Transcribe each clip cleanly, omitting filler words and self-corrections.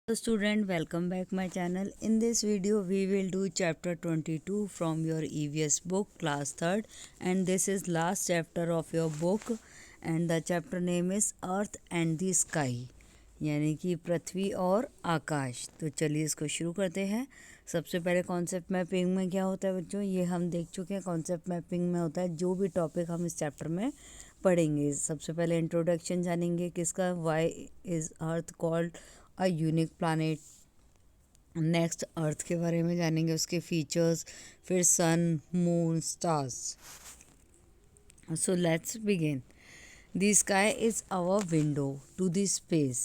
Hello student, welcome back my channel. In this video we will do chapter 22 from your EVS book class 3rd, and this is last chapter of your book and the chapter name is Earth and the Sky, यानी कि पृथ्वी और आकाश। तो चलिए इसको शुरू करते हैं। सबसे पहले कॉन्सेप्ट मैपिंग में क्या होता है बच्चों, ये हम देख चुके हैं। कॉन्सेप्ट मैपिंग में होता है जो भी टॉपिक हम इस चैप्टर में पढ़ेंगे। सबसे पहले इंट्रोडक्शन जानेंगे किसका, why is earth called a unique planet. Next earth के बारे में जानेंगे, उसके फीचर्स, फिर sun, moon, stars. So let's begin. The sky is our window to the space.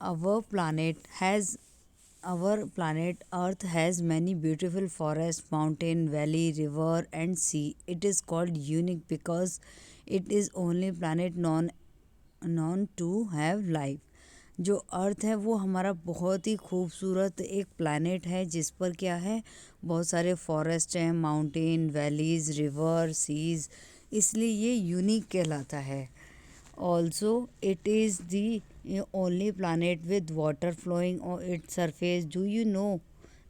our planet has our planet earth has many beautiful forests, mountain, valley, river and sea. It is called unique because it is only planet known to have life. जो अर्थ है वो हमारा बहुत ही खूबसूरत एक planet है जिस पर क्या है, बहुत सारे फॉरेस्ट हैं, माउंटेन, वैलीज, रिवर, सीज, इसलिए ये यूनिक कहलाता है। Also it is the only planet with water flowing on its surface. Do you know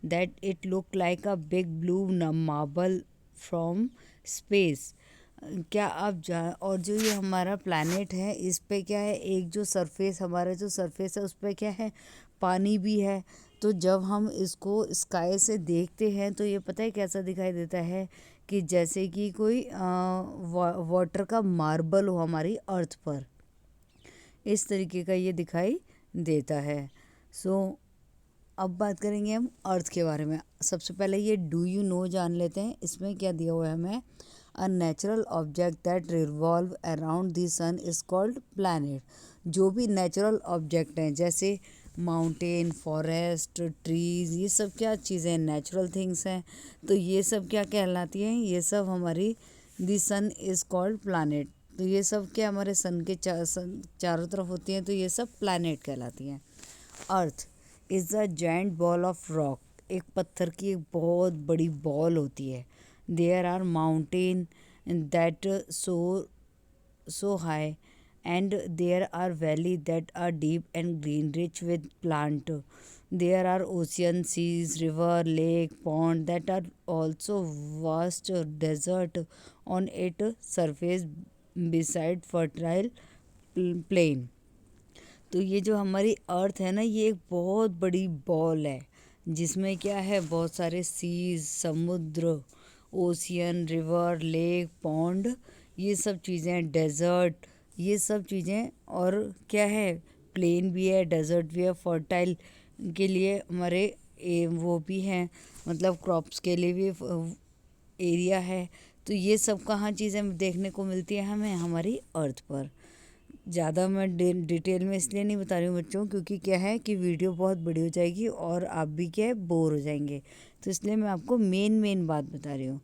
that it look like a big blue marble from space. क्या आप और जो ये हमारा प्लैनेट है इस पे क्या है, एक जो सरफेस, हमारा जो सरफेस है उस पे क्या है, पानी भी है। तो जब हम इसको स्काई से देखते हैं तो ये पता है कैसा दिखाई देता है, कि जैसे कि कोई वाटर का मार्बल हो हमारी अर्थ पर, इस तरीके का ये दिखाई देता है। अब बात करेंगे हम अर्थ के बारे में। सबसे पहले ये डू यू नो जान लेते हैं। इसमें क्या दिया हुआ है हमें, a natural object that revolve around the sun is called planet. जो भी नेचुरल ऑब्जेक्ट हैं जैसे माउंटेन, फॉरेस्ट, ट्रीज, ये सब क्या चीज़ें, नेचुरल थिंग्स हैं। तो ये सब क्या कहलाती हैं, ये सब हमारी the sun is called planet. तो ये सब क्या हमारे सन के चारों तरफ होती हैं, तो ये सब प्लैनेट कहलाती हैं। Earth is a giant ball of rock. एक पत्थर की एक बहुत बड़ी बॉल होती है। There are mountain that so high and there are valleys that are deep and green, rich with plant. There are ocean, seas, river, lake, pond that are also vast desert on its surface beside fertile plain. तो ये जो हमारी अर्थ है ना, ये एक बहुत बड़ी बॉल है जिसमें क्या है, बहुत सारे सीज, समुद्र, ओशियन, रिवर, लेक, पॉन्ड, ये सब चीज़ें, डेजर्ट, ये सब चीज़ें, और क्या है, प्लेन भी है, डेजर्ट भी है, फर्टाइल के लिए हमारे वो भी हैं, मतलब क्रॉप्स के लिए भी एरिया है। तो ये सब कहाँ चीज़ें देखने को मिलती है हमें, हमारी अर्थ पर। ज़्यादा मैं डिटेल में इसलिए नहीं बता रही हूँ बच्चों, क्योंकि क्या है कि वीडियो बहुत बड़ी हो जाएगी और आप भी क्या है, बोर हो जाएंगे। तो इसलिए मैं आपको मेन बात बता रही हूँ।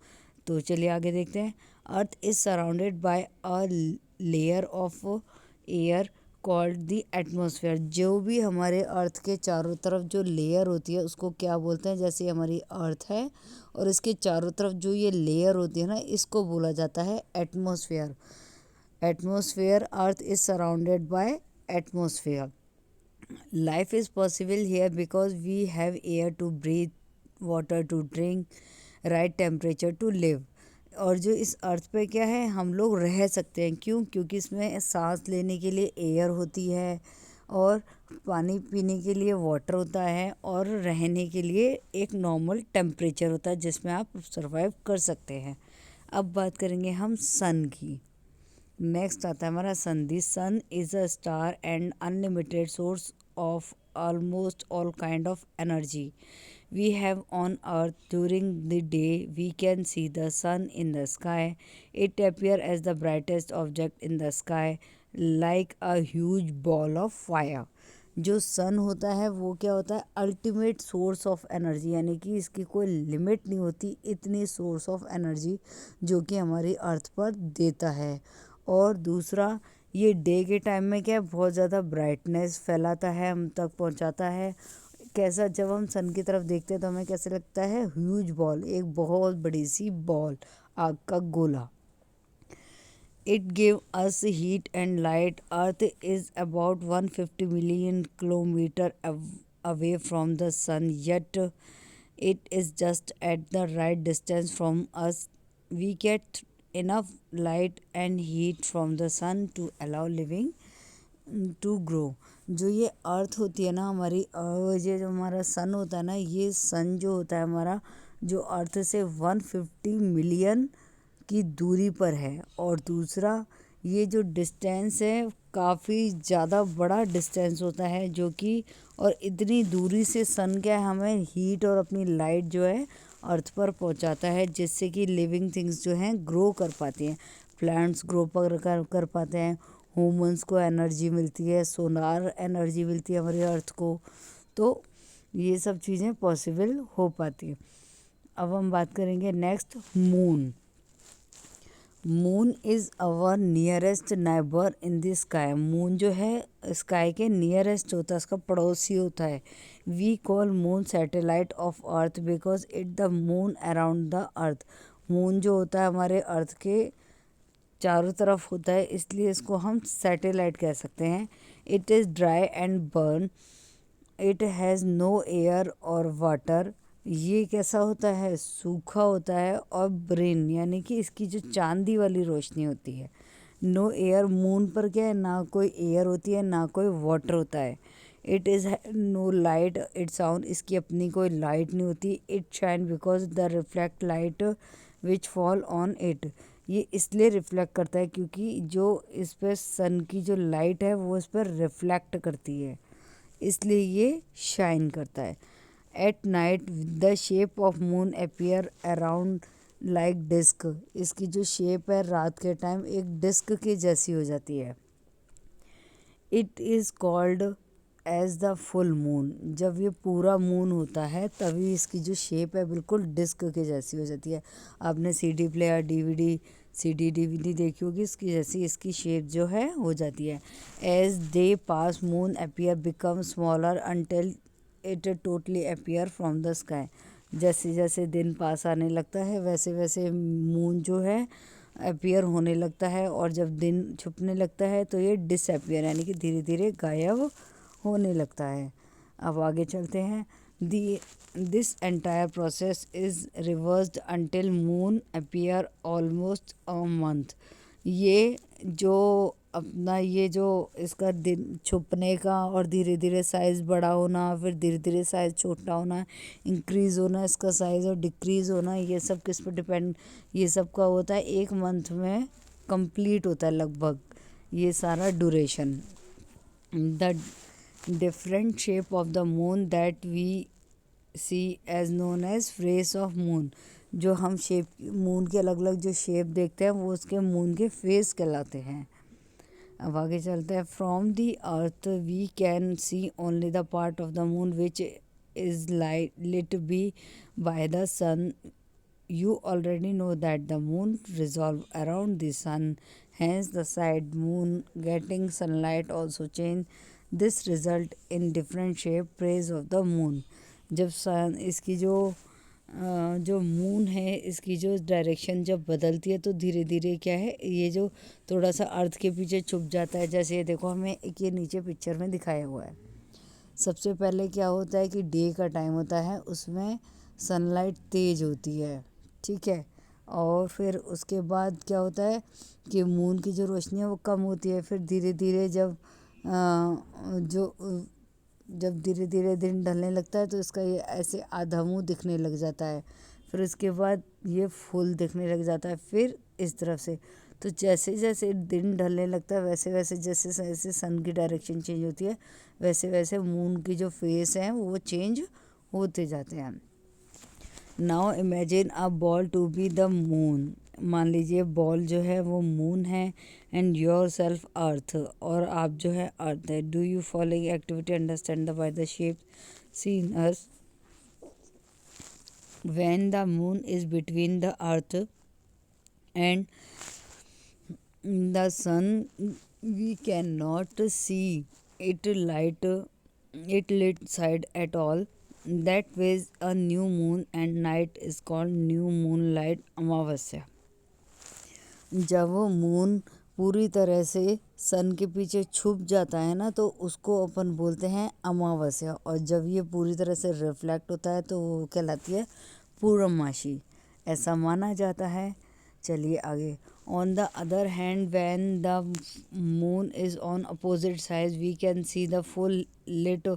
तो चलिए आगे देखते हैं। Earth is surrounded by a layer of air called the atmosphere. जो भी हमारे अर्थ के चारों तरफ जो लेयर होती है उसको क्या बोलते हैं, जैसे हमारी अर्थ है और इसके चारों तरफ जो ये लेयर होती है ना, इसको बोला जाता है atmosphere. Atmosphere, Earth is surrounded by atmosphere. Life is possible here because we have air to breathe, water to drink, right temperature to live. और जो इस अर्थ पे क्या है, हम लोग रह सकते हैं। क्यों? क्योंकि इसमें सांस लेने के लिए एयर होती है, और पानी पीने के लिए वाटर होता है, और रहने के लिए एक नॉर्मल टेम्परेचर होता है जिसमें आप सर्वाइव कर सकते हैं। अब बात करेंगे हम सन की। नेक्स्ट आता है हमारा sun. This sun is a star and unlimited source of almost all kind of energy we have on earth. During the day we can see the sun in the sky. It appears as the brightest object in the sky, like a huge ball of fire. जो सन होता है वो क्या होता है, ultimate source of energy, यानी कि इसकी कोई लिमिट नहीं होती, इतनी सोर्स ऑफ एनर्जी जो कि हमारी अर्थ पर देता है। और दूसरा, ये डे के टाइम में क्या है, बहुत ज़्यादा ब्राइटनेस फैलाता है, हम तक पहुंचाता है। कैसा, जब हम सन की तरफ देखते हैं तो हमें कैसे लगता है, ह्यूज बॉल, एक बहुत बड़ी सी बॉल, आग का गोला। It gave us heat and light. Earth is about 150 million kilometer away from the sun, yet it is just at the right distance from us. We get enough light and heat from the sun to allow living to grow. जो ये अर्थ होती है ना हमारी, ये जो हमारा सन होता है ना, ये सन जो होता है हमारा, जो अर्थ से 150 मिलियन की दूरी पर है. और दूसरा, ये जो डिस्टेंस है काफ़ी ज़्यादा बड़ा डिस्टेंस होता है, जो कि और इतनी दूरी से सन क्या है हमें हीट और अपनी लाइट जो है अर्थ पर पहुंचाता है, जिससे कि लिविंग थिंग्स जो हैं ग्रो कर पाती हैं. प्लांट्स ग्रो कर पाते हैं, ह्यूमंस को एनर्जी मिलती है, सोलार एनर्जी मिलती है हमारे अर्थ को. तो ये सब चीज़ें पॉसिबल हो पाती है. अब हम बात करेंगे next, moon. Moon is our nearest neighbour in the sky. Moon जो है स्काई के नियरेस्ट होता है, इसका पड़ोसी होता है. We call moon satellite of earth because it the moon around the earth. Moon जो होता है हमारे अर्थ के चारों तरफ होता है, इसलिए इसको हम सैटेलाइट कह सकते हैं. It is dry and burn. It has no air और वाटर. ये कैसा होता है, सूखा होता है. और ब्रेन यानी कि इसकी जो चांदी वाली रोशनी होती है. नो एयर, मून पर क्या है, ना कोई एयर होती है ना कोई वाटर होता है. It is no light. It sound, इसकी अपनी कोई लाइट नहीं होती. It shine because the reflect light which fall on it. ये इसलिए रिफ्लेक्ट करता है क्योंकि जो इस पर सन की जो लाइट है वो इस पर रिफ्लेक्ट करती है, इसलिए ये शाइन करता है. At night the shape of moon appear around like disc. इसकी जो शेप है रात के टाइम एक डिस्क की जैसी हो जाती है. It is called as the full moon. जब ये पूरा मून होता है तभी इसकी जो शेप है बिल्कुल डिस्क के जैसी हो जाती है. आपने CD player, DVD, CD DVD देखी होगी, इसकी जैसी इसकी शेप जो है हो जाती है. As day pass moon appear become smaller until it totally appear from the sky. जैसे जैसे दिन पास आने लगता है वैसे वैसे मून जो है अपीयर होने लगता है, और जब दिन छुपने लगता है तो ये डिसअपीयर यानी कि धीरे धीरे गायब होने लगता है. अब आगे चलते हैं. The this entire process is reversed until moon appear almost a month. ये जो अपना ये जो इसका दिन छुपने का और धीरे धीरे साइज़ बड़ा होना, फिर धीरे धीरे साइज़ छोटा होना, इंक्रीज़ होना इसका साइज़ और डिक्रीज़ होना, ये सब किस पर डिपेंड, ये सब का होता है एक मंथ में कंप्लीट होता है लगभग ये सारा duration. The different shape of the moon that we see as known as face of moon. जो हम शेप मून के अलग अलग जो शेप देखते हैं वो उसके मून के फेस कहलाते हैं. अब आगे चलते हैं. From the earth we can see only the part of the moon which is lit be by the sun. You already know that the moon revolves around the sun, hence the side moon getting sunlight also change. This result in different shape phase of the moon. जब सन इसकी जो moon है इसकी जो direction जब बदलती है तो धीरे धीरे क्या है ये जो थोड़ा सा अर्थ के पीछे छुप जाता है. जैसे ये देखो हमें एक ये नीचे पिक्चर में दिखाया हुआ है. सबसे पहले क्या होता है कि डे का टाइम होता है, उसमें सनलाइट तेज़ होती है, ठीक है. और फिर उसके बाद क्या होता है कि मून की जो रोशनी है वो कम होती है. फिर धीरे धीरे जब धीरे धीरे दिन ढलने लगता है तो इसका ये ऐसे आधा मुंह दिखने लग जाता है. फिर उसके बाद ये फुल दिखने लग जाता है, फिर इस तरफ से. तो जैसे जैसे दिन ढलने लगता है वैसे वैसे जैसे जैसे सन की डायरेक्शन चेंज होती है वैसे वैसे मून की जो फेस हैं वो चेंज होते जाते हैं. Now imagine a ball to be the moon. मान लीजिए बॉल जो है वो मून है एंड योर सेल्फ अर्थ, और आप जो है अर्थ है. Do you following activity understand the by the shape seen us. When the moon is between the earth and the sun we cannot see it lit side at all. That was a new moon and night is called new moonlight amavasya. जब वो moon पूरी तरह से सन के पीछे छुप जाता है ना, तो उसको अपन बोलते हैं अमावस्या। और जब ये पूरी तरह से रिफ्लेक्ट होता है तो वो कहलाती है पूर्णमासी, ऐसा माना जाता है। चलिए आगे। On the other hand, when the moon is on opposite side, we can see the full lit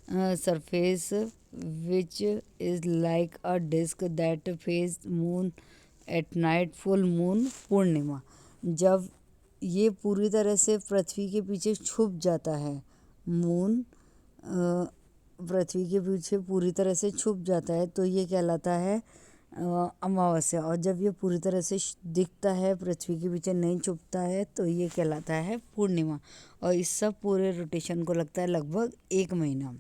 surface which is like a disc that face moon at night, full moon पूर्णिमा। जब ये पूरी तरह से पृथ्वी के पीछे छुप जाता है, मून पृथ्वी के पीछे पूरी तरह से छुप जाता है, तो ये कहलाता है अमावस्या। और जब ये पूरी तरह से दिखता है, पृथ्वी के पीछे नहीं छुपता है, तो ये कहलाता है पूर्णिमा। और इस सब पूरे रोटेशन को लगता है लगभग 1 महीना।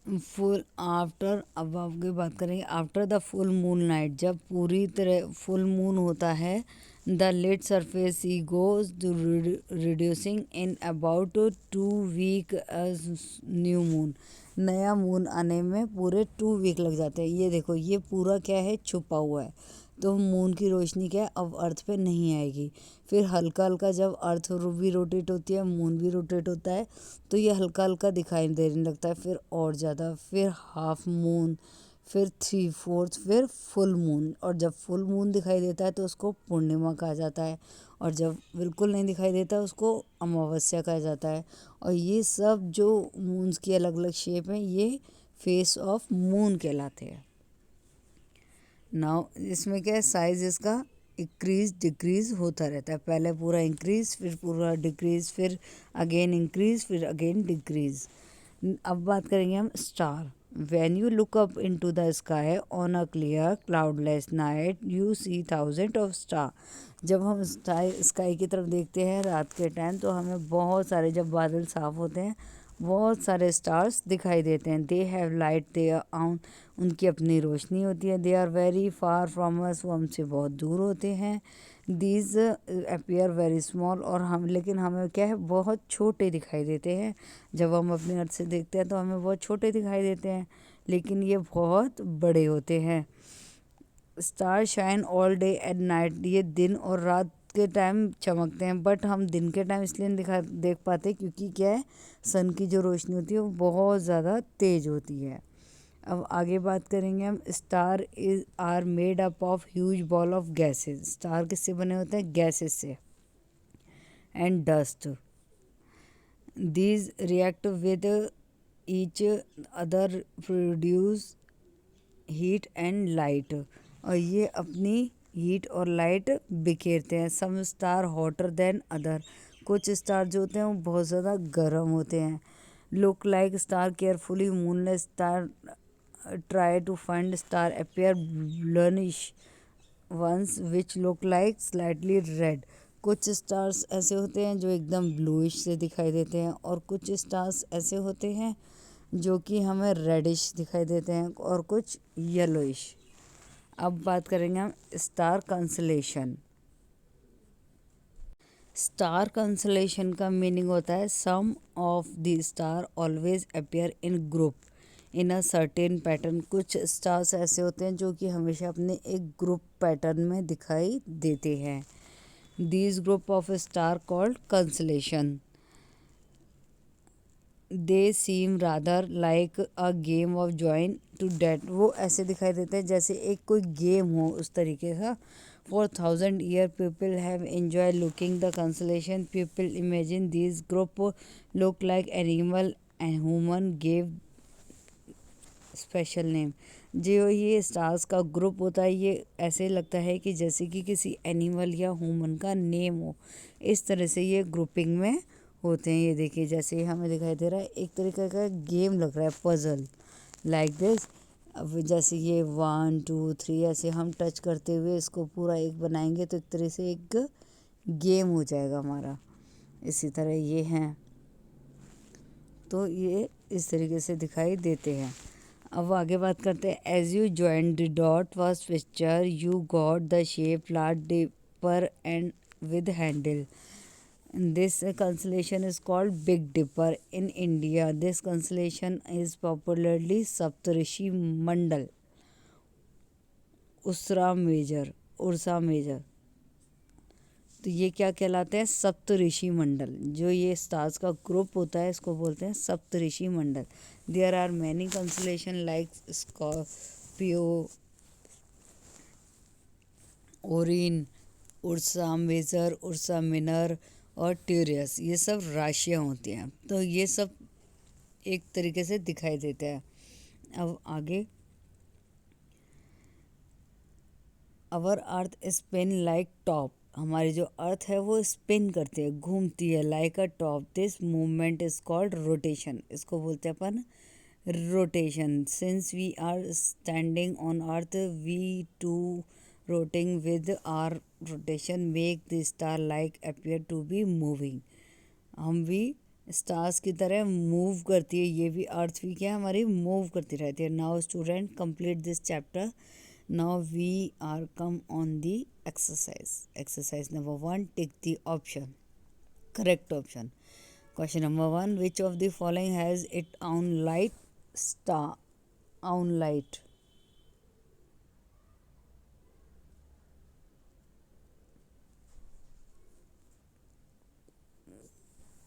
फुल आफ्टर, अब आगे बात करेंगे after the full moon night. जब पूरी तरह फुल मून होता है, the lit surface see goes reducing in about 2 week new moon. नया मून आने में पूरे 2 वीक लग जाते हैं। ये देखो, ये पूरा क्या है, छुपा हुआ है। तो मून की रोशनी क्या है, अब अर्थ पे नहीं आएगी। फिर हल्का हल्का जब अर्थ भी रोटेट होती है, मून भी रोटेट होता है, तो ये हल्का हल्का दिखाई देने लगता है। फिर और ज़्यादा, फिर हाफ मून, फिर 3/4, फिर फुल मून। और जब फुल मून दिखाई देता है तो उसको पूर्णिमा कहा जाता है। और जब बिल्कुल नहीं दिखाई देता उसको अमावस्या कहा जाता है। और ये सब जो मून्स की अलग अलग शेप हैं, ये फेस ऑफ मून कहलाते हैं। नाउ इसमें क्या है, साइज इसका इंक्रीज डिक्रीज होता रहता है। पहले पूरा इंक्रीज, फिर पूरा डिक्रीज, फिर अगेन इंक्रीज, फिर अगेन डिक्रीज। अब बात करेंगे हम star. When you look up into the sky on a clear cloudless night, you see thousand of star. जब हम स्काई की तरफ देखते हैं रात के टाइम, तो हमें बहुत सारे, जब बादल साफ होते हैं, बहुत सारे स्टार्स दिखाई देते हैं। They have light, they are, उनकी अपनी रोशनी होती है। They are very far from us, वो हमसे बहुत दूर होते हैं। दीज अपीयर वेरी स्मॉल, और हम, लेकिन हमें क्या है, बहुत छोटे दिखाई देते हैं। जब हम अपनी अर्थ से देखते हैं तो हमें बहुत छोटे दिखाई देते हैं, लेकिन ये बहुत बड़े होते हैं। Star shine all day and night, ये दिन और रात के टाइम चमकते हैं, बट हम दिन के टाइम इसलिए नहीं देख पाते, क्योंकि क्या है, सन की जो रोशनी होती है वो बहुत ज़्यादा तेज होती है। अब आगे बात करेंगे हम। Star is are made up of huge ball of gases. Star किससे बने होते हैं, गैसेस से, and dust. These react with each other, produce heat and light. और ये अपनी हीट और लाइट बिखेरते हैं। Some star hotter than other, कुछ स्टार जो होते हैं वो बहुत ज़्यादा गर्म होते हैं। Look like star carefully, moonless star try to find star appear bluish once which look like slightly red. कुछ स्टार्स ऐसे होते हैं जो एकदम ब्लूइश से दिखाई देते हैं, और कुछ स्टार्स ऐसे होते हैं जो कि हमें रेडिश दिखाई देते हैं, और कुछ येलोइश। अब बात करेंगे हम स्टार कंसलेशन। स्टार कंसलेशन का मीनिंग होता है some of the star always appear in group in a certain pattern. कुछ स्टार्स ऐसे होते हैं जो कि हमेशा अपने एक ग्रुप पैटर्न में दिखाई देते हैं। These group of star called constellation. They seem rather like a game of join to dot, वो ऐसे दिखाई देते हैं जैसे एक कोई गेम हो, उस तरीके का। For 1,000 years, people have enjoyed looking the constellation. People imagine these group look like animal and human gave special name. जो ये स्टार्स का ग्रुप होता है, ये ऐसे लगता है कि जैसे कि किसी एनिमल या ह्यूमन का नेम हो। इस तरह से ये ग्रुपिंग में होते हैं। ये देखिए, जैसे हमें दिखाई दे रहा है, एक तरीके का गेम लग रहा है, पजल लाइक दिस। अब जैसे ये 1 2 3 ऐसे हम टच करते हुए इसको पूरा एक बनाएंगे, तो एक तरह से एक गेम हो जाएगा हमारा। इसी तरह ये हैं, तो ये इस तरीके से दिखाई देते हैं। अब आगे बात करते हैं। As you join the dot first picture, you got the shape large dipper and with handle. This constellation is called Big Dipper in India. This constellation is popularly Saptarishi Mandal, Ursa Major. तो ये क्या कहलाते हैं? सप्तऋषि मंडल। जो ये stars का group होता है इसको बोलते हैं Saptarishi Mandal. There are many constellation like Scorpio, Orion, Ursa Major, Ursa Minor और ट्यूरियस। ये सब राशियाँ होती हैं। तो ये सब एक तरीके से दिखाई देता है। अब आगे, अवर अर्थ स्पिन लाइक टॉप। हमारी जो अर्थ है वो स्पिन करती है, घूमती है, like a top. This movement is called rotation. इसको बोलते हैं अपन rotation. Since we are standing on earth, we too rotating with our rotation make the star like appear to be moving. हम भी स्टार्स की तरह मूव करती है, ये भी अर्थ भी क्या हमारी मूव करती रहती है। Now student complete this chapter. Now we are come on the exercise. Exercise number 1, tick the option, correct option. Question number 1, which of the following has its own light? Star, own light.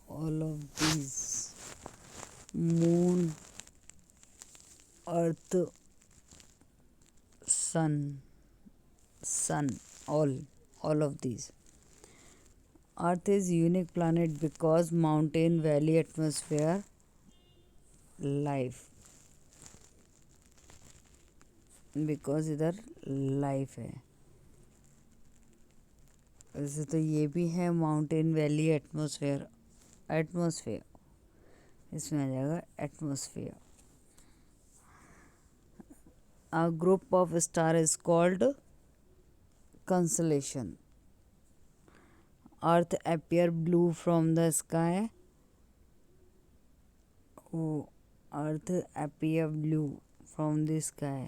All of these: moon, earth, sun, all of these. Earth is unique planet because mountain, valley, atmosphere, life. Because इधर life है। वैसे तो ये भी है mountain, valley, atmosphere. Atmosphere इसमें आ जाएगा atmosphere. A group of star is called constellation. Earth appear blue from the sky. Oh, Earth appear blue from the sky.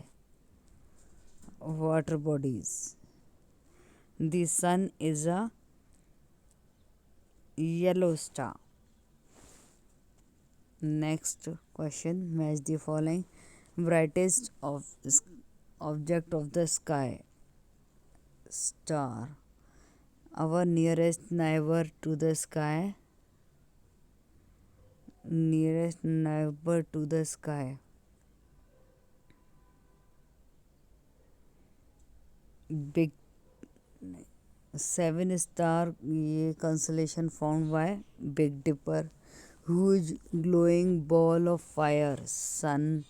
Water bodies. The sun is a yellow star. Next question, match the following. Brightest of object of the sky. Star. Our nearest neighbor to the sky. Nearest neighbor to the sky. Big 7 star, ये constellation found by Big Dipper. Huge glowing ball of fire, sun.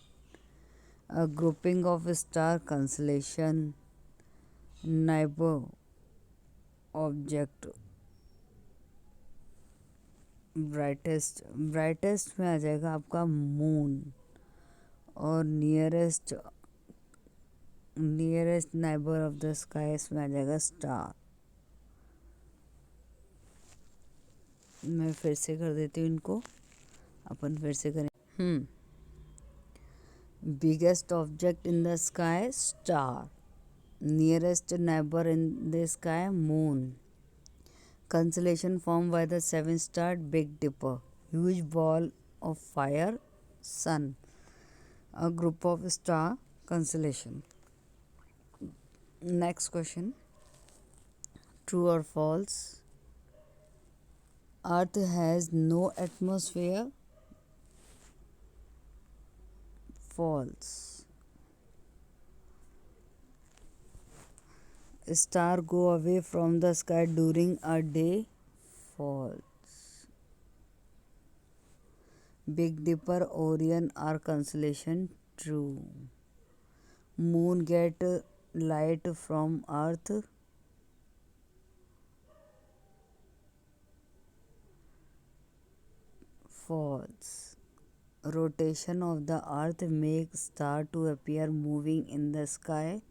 A grouping of star, constellation. Neighbor object, brightest में आ जाएगा आपका moon. और nearest neighbour of the sky इसमें आ जाएगा star. मैं फिर से कर देती हूँ इनको, अपन फिर से करें। Biggest object in the sky star, nearest neighbour in the sky moon, constellation formed by the 7-star Big Dipper, huge ball of fire, sun. A group of star, constellation. Next question, true or false? Earth has no atmosphere. False. Star go away from the sky during a day. False. Big Dipper, Orion are constellation. True. Moon get light from Earth. False. Rotation of the Earth makes star to appear moving in the sky.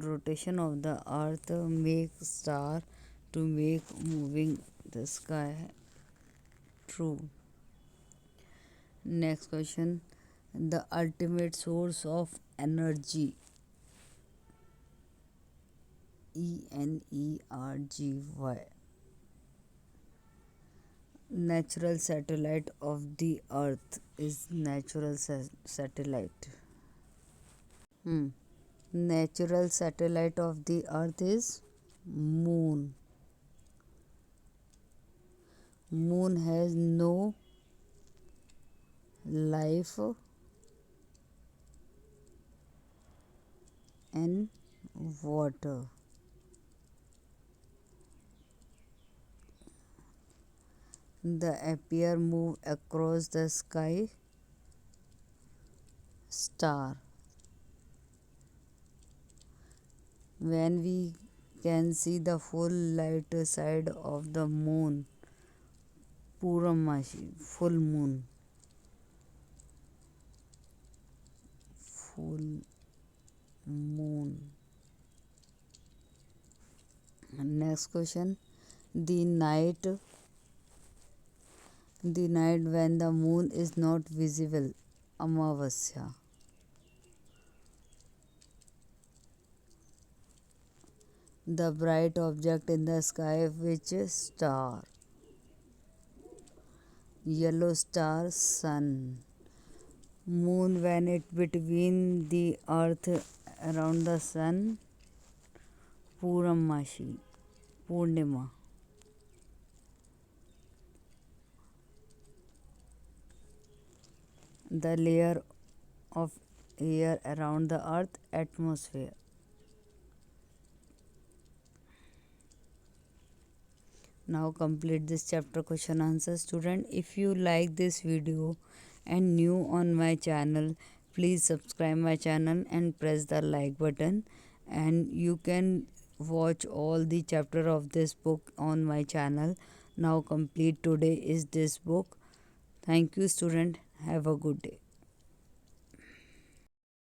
Rotation of the Earth makes star to make moving the sky. True. Next question, the ultimate source of energy. Energy. Natural satellite of the Earth is natural satellite. Natural satellite of the earth is moon. Moon has no life and water. The appear move across the sky star. When we can see the full light side of the moon, Purnamashi, full moon, full moon. Next question. The night, the night when the moon is not visible, Amavasya. The bright object in the sky, which is star? Yellow star, sun. Moon when it between the earth around the sun, Purnamashi, Purnima. The layer of air around the earth, atmosphere. Now complete this chapter question answer student. If you like this video and new on my channel, please subscribe my channel and press the like button, and you can watch all the chapter of this book on my channel. Now complete today is this book. Thank you student. Have a good day.